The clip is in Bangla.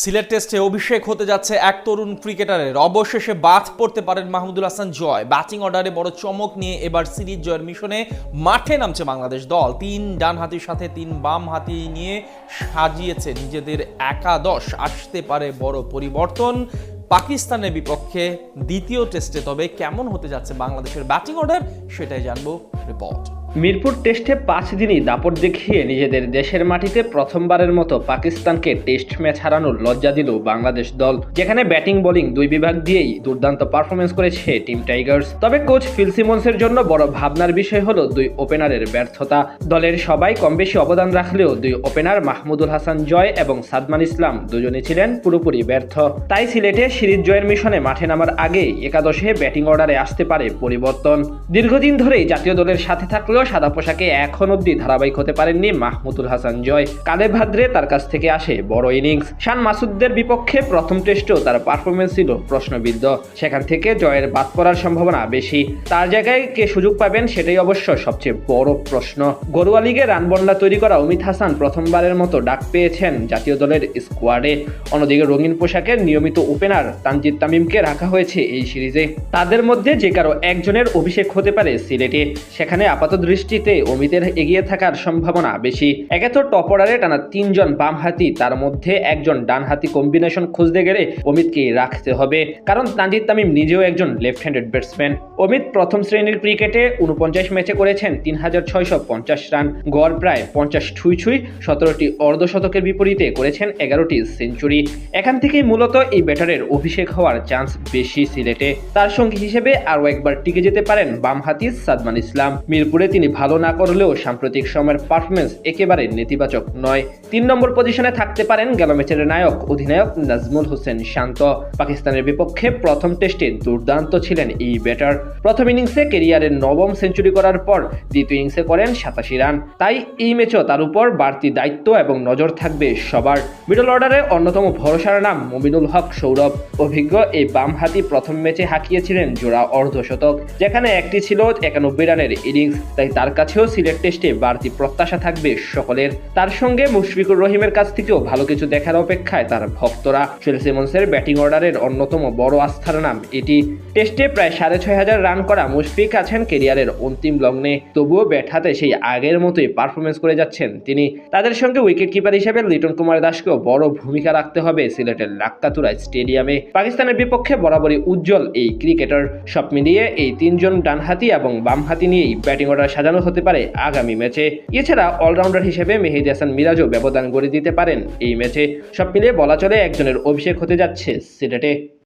সিলেট টেস্টে অভিষেক হতে যাচ্ছে এক তরুণ ক্রিকেটারের। অবশেষে বাদ পড়তে পারেন মাহমুদুল হাসান জয়। ব্যাটিং অর্ডারে বড় চমক নিয়ে এবার সিরিজ জয়ের মিশনে মাঠে নামছে বাংলাদেশ দল। 3 ডান হাতির সাথে 3 বাম হাতি নিয়ে সাজিয়েছে নিজেদের একাদশ। আসতে পারে বড় পরিবর্তন পাকিস্তানের বিপক্ষে দ্বিতীয় টেস্টে। তবে কেমন হতে যাচ্ছে বাংলাদেশের ব্যাটিং অর্ডার, সেটাই জানবো রিপোর্ট। মিরপুর টেস্টে 5 দিনই দাপট দেখিয়ে নিজেদের দেশের মাটিতে প্রথমবারের মতো পাকিস্তানকে টেস্ট ম্যাচ হারানোর লজ্জা দিল বাংলাদেশ দল, যেখানে ব্যাটিং বোলিং দুই বিভাগ দিয়েই দুর্দান্ত পারফরমেন্স করেছে টিম টাইগার্স। তবে কোচ ফিল সিমন্সের জন্য বড় ভাবনার বিষয় হলো দুই ওপেনারের ব্যর্থতা। দলের সবাই কম বেশি অবদান রাখলেও দুই ওপেনার মাহমুদুল হাসান জয় এবং সাদমান ইসলাম দুজনই ছিলেন পুরোপুরি ব্যর্থ। তাই সিলেটে সিরিজ জয়ের মিশনে মাঠে নামার আগে একাদশে ব্যাটিং অর্ডারে আসতে পারে পরিবর্তন। দীর্ঘদিন ধরেই জাতীয় দলের সাথে থাকলেও সাদা পোশাকে এখন অব্দি ধারাবাহিক হতে পারেননি মাহমুদুল হাসান জয়। কালে ভাদ্রে তার কাছ থেকে আসে বড় ইনিংস। শান মাসুদদের বিপক্ষে প্রথম টেস্টেও তার পারফরমেন্স ছিল প্রশ্নবিদ্ধ। সেখান থেকে জয়ের বাদ পড়ার সম্ভাবনা বেশি। তার জায়গায় কে সুযোগ পাবেন সেটাই অবশ্য সবচেয়ে বড় প্রশ্ন। ঘরোয়া লিগে রান বন্যা তৈরি করা অমিত হাসান প্রথমবারের মতো ডাক পেয়েছেন জাতীয় দলের স্কোয়াডে। অন্যদিকে রঙিন পোশাকের নিয়মিত ওপেনার তানজিদ তামিমকে রাখা হয়েছে এই সিরিজে। তাদের মধ্যে যে কারো একজনের অভিষেক হতে পারে সিলেটে। সেখানে আপাত দৃষ্টিতে অমিতের এগিয়ে থাকার সম্ভাবনা বেশি। একে তো টপ অর্ডারে টানা 3 জন বামহাতি, তার মধ্যে একজন ডানহাতি কম্বিনেশন খুঁজতে গেলে অমিতকে রাখতে হবে, কারণ তানজিদ তামিম নিজেও একজন লেফট হ্যান্ডেড ব্যাটসম্যান। অমিত প্রথম শ্রেণীর ক্রিকেটে 49 ম্যাচে করেছেন 3650 রান, গড় প্রায় 50 ছুঁই। 17টি অর্ধশতকের বিপরীতে করেছেন 11টি সেঞ্চুরি। এখান থেকেই মূলত এই ব্যাটারের অভিষেক হওয়ার চান্স বেশি সিলেটে। তার সঙ্গী হিসেবে আরও একবার টিকে যেতে পারেন বামহাতি সাদমান ইসলাম। মিরপুরে তিনি ভালো না করলেও সাম্প্রতিক সময়ের পারফরমেন্স একেবারে নেতিবাচক নয়। 3 নম্বর পজিশনে থাকতে পারেন গেল ম্যাচের নায়ক অধিনায়ক নাজমুল হোসেন শান্ত। পাকিস্তানের বিপক্ষে প্রথম টেস্টে দুর্দান্ত ছিলেন এই ব্যাটার। প্রথম ইনিংসে ক্যারিয়ারের 9ম সেঞ্চুরি করার পর দ্বিতীয় ইনিংসে করেন 87 রান। তাই এই ম্যাচও তার উপর বাড়তি দায়িত্ব এবং নজর থাকবে সবার। মিডল অর্ডারে অন্যতম ভরসার নাম মুমিনুল হক সৌরভ। অভিজ্ঞ এই বামহাতি প্রথম ম্যাচে হাঁকিয়েছিলেন জোড়া অর্ধশতক, যেখানে একটি ছিল 91 রানের ইনিংস। তাই তার কাছেও সিলেট টেস্টে বাড়তি প্রত্যাশা থাকবে সকলের। তার সঙ্গে মুশফিকুর রহিমের কাছ থেকেও ভালো কিছু দেখার অপেক্ষায় তার ভক্তরা। ফিল সিমন্সের ব্যাটিং অর্ডারের অন্যতম বড় আস্থার নাম এটি। টেস্টে প্রায় 6500 রান করা মুশফিক আছেন ক্যারিয়ারের অন্তিম লগ্নে, তবুও ব্যাট হাতে সেই আগের মতোই পারফরমেন্স করে যাচ্ছেন তিনি। তাদের সঙ্গে উইকেট কিপার হিসেবে লিটন কুমার দাসকেও বড় ভূমিকা রাখতে হবে সিলেটের লাক্কাতুরা স্টেডিয়ামে। পাকিস্তানের বিপক্ষে বরাবরই উজ্জ্বল এই ক্রিকেটার। সব মিলিয়ে এই 3 জন ডানহাতি এবং বামহাতি নিয়েই ব্যাটিং অর্ডার সাজানো হতে পারে আগামী ম্যাচে। এছাড়া অলরাউন্ডার হিসেবে মেহেদী হাসান মিরাজও ব্যবধান গড়ে দিতে পারেন এই ম্যাচে। সব মিলিয়ে বলা চলে একজনের অভিষেক হতে যাচ্ছে সিলেটে।